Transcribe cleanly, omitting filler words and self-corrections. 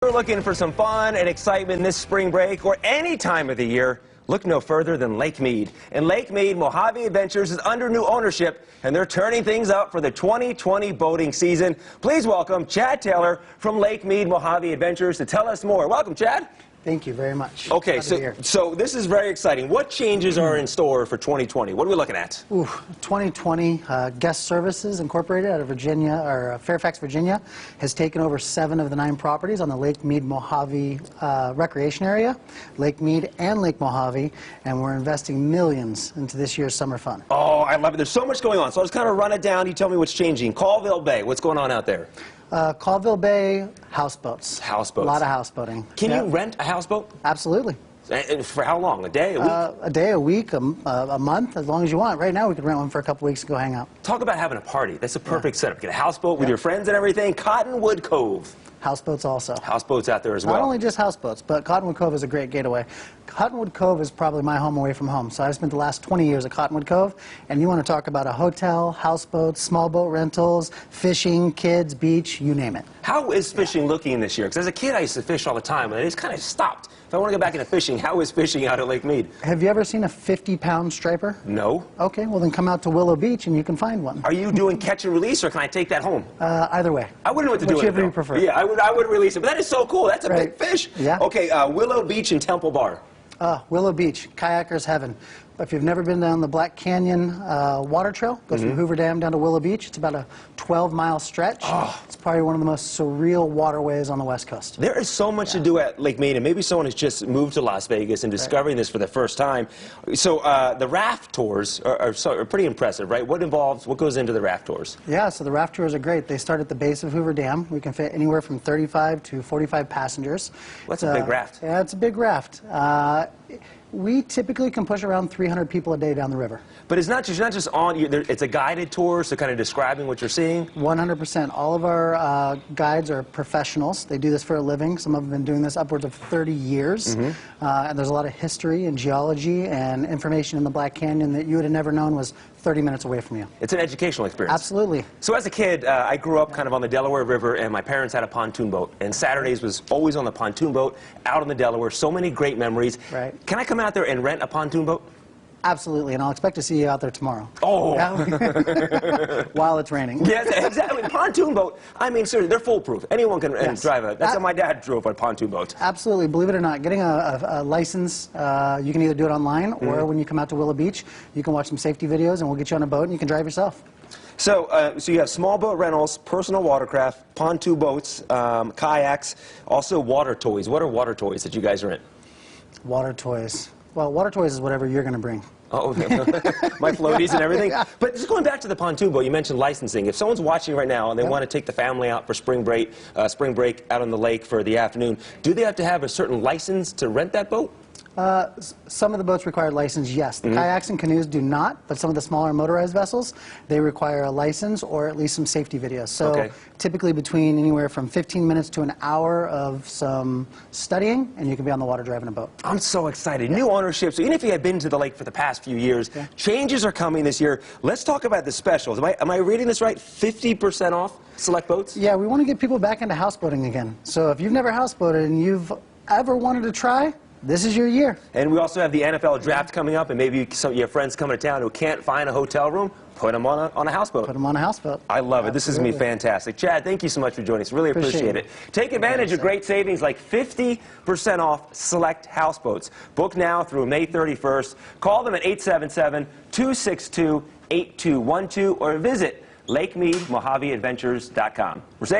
If you're looking for some fun and excitement this spring break or any time of the year, look no further than Lake Mead. And Lake Mead Mohave Adventures is under new ownership, and they're turning things up for the 2020 boating season. Please welcome Chad Taylor from Lake Mead Mohave Adventures to tell us more. Welcome, Chad. Thank you very much. Okay, so this is very exciting. What changes are in store for 2020? What are we looking at? 2020 Guest Services Incorporated out of Virginia, or Fairfax, Virginia, has taken over 7 of the 9 properties on the Lake Mead Mohave recreation area, Lake Mead and Lake Mohave, and we're investing millions into this year's summer fun. Oh, I love it. There's so much going on. So I'll just kind of run it down. You tell me what's changing. Colville Bay, what's going on out there? Colville Bay, houseboats. Houseboats. A lot of houseboating. Can you rent a houseboat? Absolutely. And for how long? A day, a week? A day, a week, a month, as long as you want. Right now, we could rent one for a couple weeks and go hang out. Talk about having a party. That's a perfect setup. Get a houseboat with your friends and everything. Cottonwood Cove. Houseboats also. Houseboats out there as well. Not only just houseboats, but Cottonwood Cove is a great getaway. Cottonwood Cove is probably my home away from home. So I've spent the last 20 years at Cottonwood Cove, and you want to talk about a hotel, houseboats, small boat rentals, fishing, kids, beach, you name it. How is fishing looking this year? Because as a kid, I used to fish all the time, and I just kind of stopped. If I want to go back into fishing, how is fishing out at Lake Mead? Have you ever seen a 50-pound striper? No. Okay, well then come out to Willow Beach and you can find one. Are you doing catch and release, or can I take that home? Either way. I wouldn't know what to do with it. Whichever you prefer. Yeah, I would release it. But that is so cool. That's a big fish. Yeah. Okay, Willow Beach and Temple Bar. Willow Beach, kayaker's heaven. If you've never been down the Black Canyon water trail, goes from Hoover Dam down to Willow Beach. It's about a 12-mile stretch. It's probably one of the most surreal waterways on the West Coast. There is so much to do at Lake Mead, and maybe someone has just moved to Las Vegas and discovering this for the first time. So the Raft Tours are pretty impressive, right? What goes into the Raft Tours? Yeah, so the Raft Tours are great. They start at the base of Hoover Dam. We can fit anywhere from 35 to 45 passengers. That's a big raft. Yeah, it's a big raft. We typically can push around 300 people a day down the river. But it's not just on, it's a guided tour, so kind of describing what you're seeing? 100%. All of our guides are professionals. They do this for a living. Some of them have been doing this upwards of 30 years. And there's a lot of history and geology and information in the Black Canyon that you would have never known was 30 minutes away from you. It's an educational experience. Absolutely. So as a kid, I grew up kind of on the Delaware River, and my parents had a pontoon boat. And Saturdays was always on the pontoon boat, out on the Delaware. So many great memories. Right. Can I come out there and rent a pontoon boat? Absolutely, and I'll expect to see you out there tomorrow. Oh! While it's raining. Yes, exactly. Pontoon boat, I mean, seriously, they're foolproof. Anyone can drive it. That's how my dad drove a pontoon boat. Absolutely. Believe it or not, getting a license, you can either do it online or when you come out to Willow Beach, you can watch some safety videos and we'll get you on a boat and you can drive yourself. So, so you have small boat rentals, personal watercraft, pontoon boats, kayaks, also water toys. What are water toys that you guys rent? Water toys. Well, water toys is whatever you're going to bring. Oh, my floaties and everything. Yeah. But just going back to the pontoon boat, you mentioned licensing. If someone's watching right now and they want to take the family out for spring break out on the lake for the afternoon, do they have to have a certain license to rent that boat? Some of the boats require a license, yes. The kayaks and canoes do not, but some of the smaller motorized vessels, they require a license or at least some safety videos. So typically between anywhere from 15 minutes to an hour of some studying, and you can be on the water driving a boat. I'm so excited. New ownership. So even if you have been to the lake for the past few years, changes are coming this year. Let's talk about the specials. Am I reading this right? 50% off select boats? Yeah, we want to get people back into houseboating again. So if you've never houseboated and you've ever wanted to try, this is your year. And we also have the NFL draft coming up, and maybe some of your friends coming to town who can't find a hotel room, put them on a houseboat. Put them on a houseboat. I love it. This is going to be fantastic. Chad, thank you so much for joining us. Really appreciate it. Take advantage of great savings like 50% off select houseboats. Book now through May 31st. Call them at 877-262-8212 or visit LakeMeadMohaveAdventures.com. Mercedes?